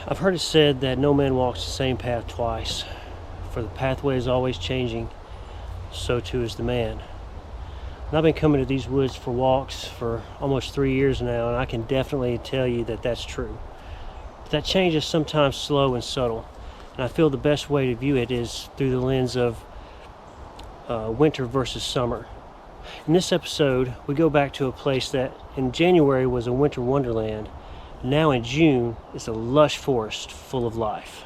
I've heard it said that no man walks the same path twice, for the pathway is always changing, so too is the man. And I've been coming to these woods for walks for almost 3 years now, and I can definitely tell you that that's true. But that change is sometimes slow and subtle, and I feel the best way to view it is through the lens of winter versus summer. In this episode, we go back to a place that in January was a winter wonderland. Now in June, it's a lush forest full of life.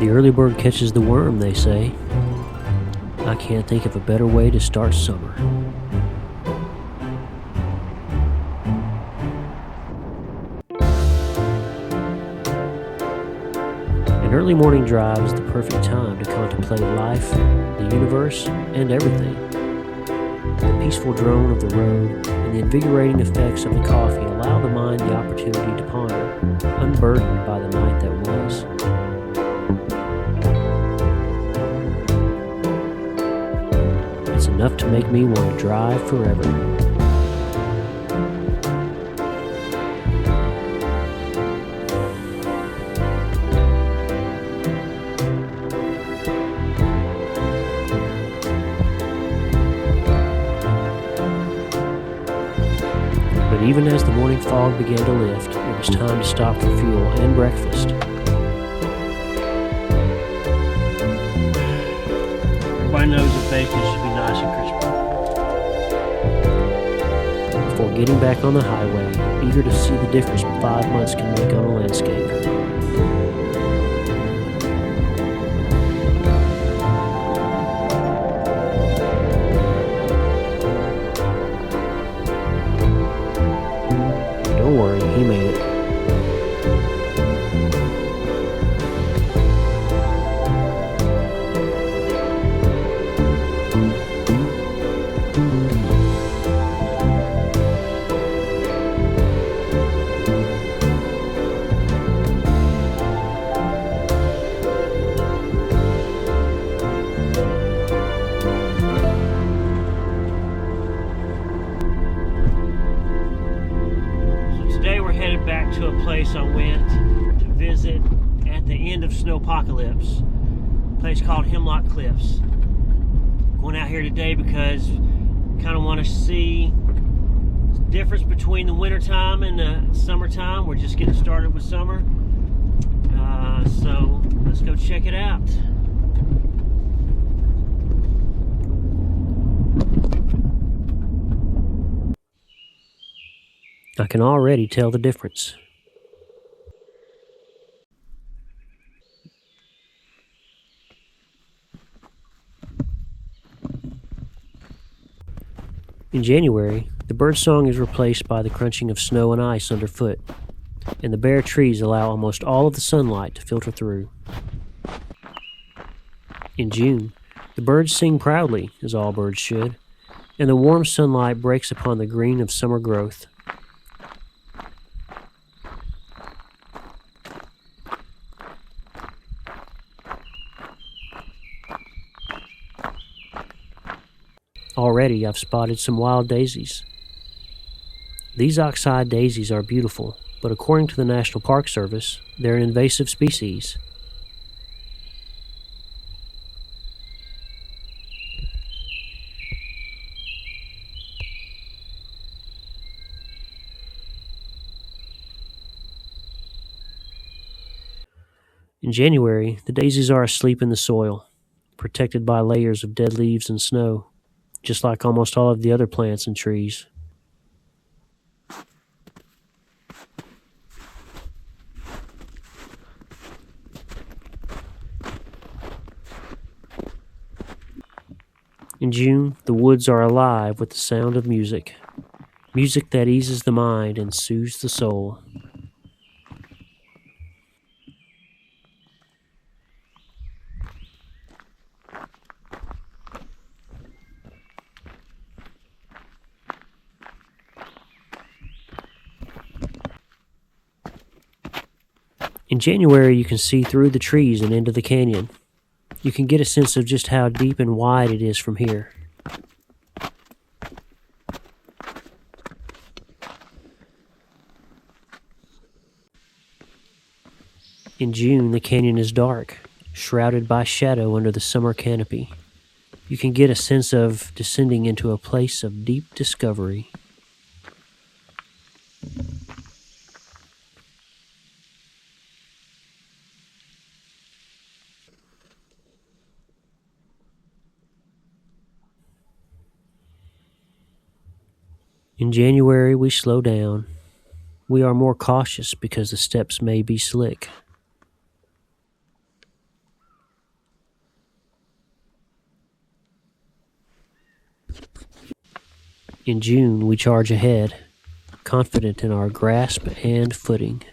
The early bird catches the worm, they say. I can't think of a better way to start summer. An early morning drive is the perfect time to contemplate life, the universe, and everything. The peaceful drone of the road and the invigorating effects of the coffee allow the mind the opportunity to ponder, unburdened by the night that was. It's enough to make me want to drive forever. But even as the morning fog began to lift, it was time to stop for fuel and breakfast. Everybody knows that bacon should be nice and crispy. Before getting back on the highway, eager to see the difference 5 months can make on a landscape. Don't worry, he made it. Back to a place I went to visit at the end of Snowpocalypse, a place called Hemlock Cliffs. Going out here today because I kind of want to see the difference between the wintertime and the summertime. We're just getting started with summer, so let's go check it out. I can already tell the difference. In January, the birdsong is replaced by the crunching of snow and ice underfoot, and the bare trees allow almost all of the sunlight to filter through. In June, the birds sing proudly, as all birds should, and the warm sunlight breaks upon the green of summer growth. Already I've spotted some wild daisies. These ox-eyed daisies are beautiful, but according to the National Park Service, they're an invasive species. In January, the daisies are asleep in the soil, protected by layers of dead leaves and snow, just like almost all of the other plants and trees. In June, the woods are alive with the sound of music, music that eases the mind and soothes the soul. In January, you can see through the trees and into the canyon. You can get a sense of just how deep and wide it is from here. In June, the canyon is dark, shrouded by shadow under the summer canopy. You can get a sense of descending into a place of deep discovery. In January, we slow down. We are more cautious because the steps may be slick. In June, we charge ahead, confident in our grasp and footing.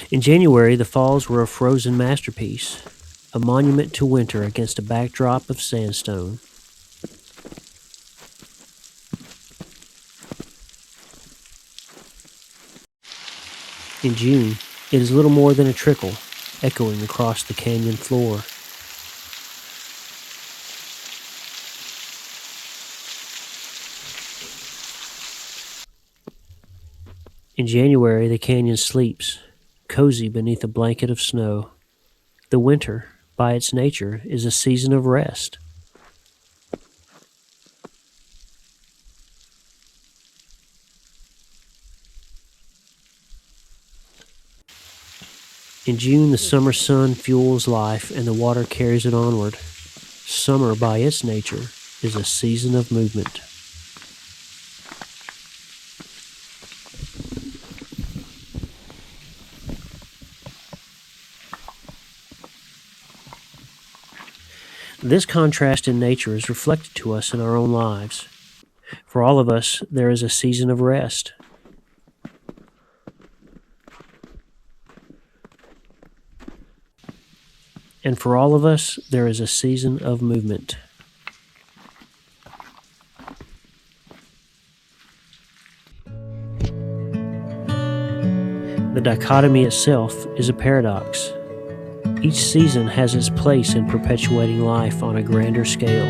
In January, the falls were a frozen masterpiece, a monument to winter against a backdrop of sandstone. In June, it is little more than a trickle, echoing across the canyon floor. In January, the canyon sleeps, cozy beneath a blanket of snow. The winter, by its nature, is a season of rest. In June, the summer sun fuels life and the water carries it onward. Summer, by its nature, is a season of movement. This contrast in nature is reflected to us in our own lives. For all of us, there is a season of rest. And for all of us, there is a season of movement. The dichotomy itself is a paradox. Each season has its place in perpetuating life on a grander scale.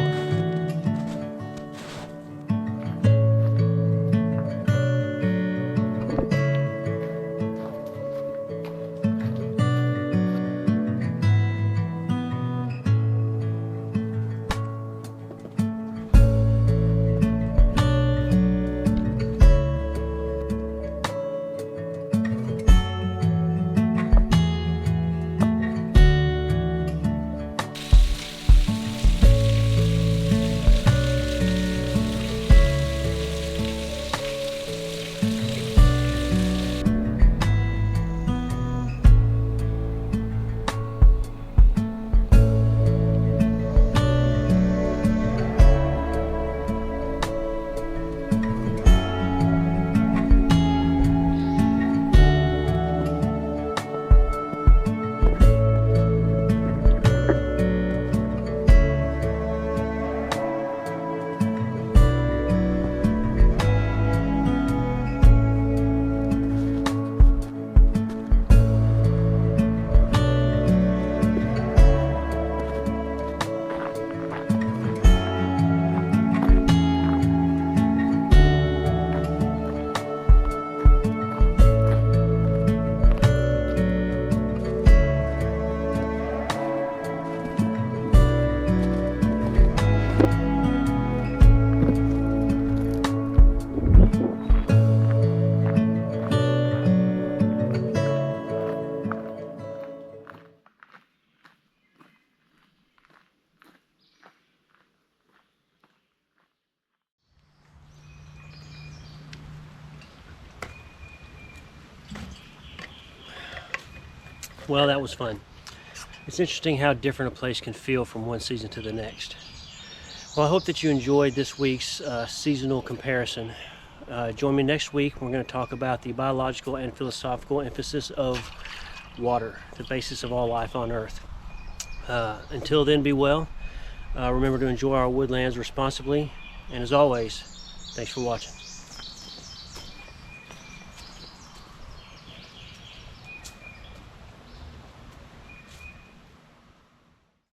Well, that was fun. It's interesting how different a place can feel from one season to the next. Well, I hope that you enjoyed this week's seasonal comparison. Join me next week. We're going to talk about the biological and philosophical emphasis of water, the basis of all life on Earth. Until then, be well. Remember to enjoy our woodlands responsibly. And as always, thanks for watching.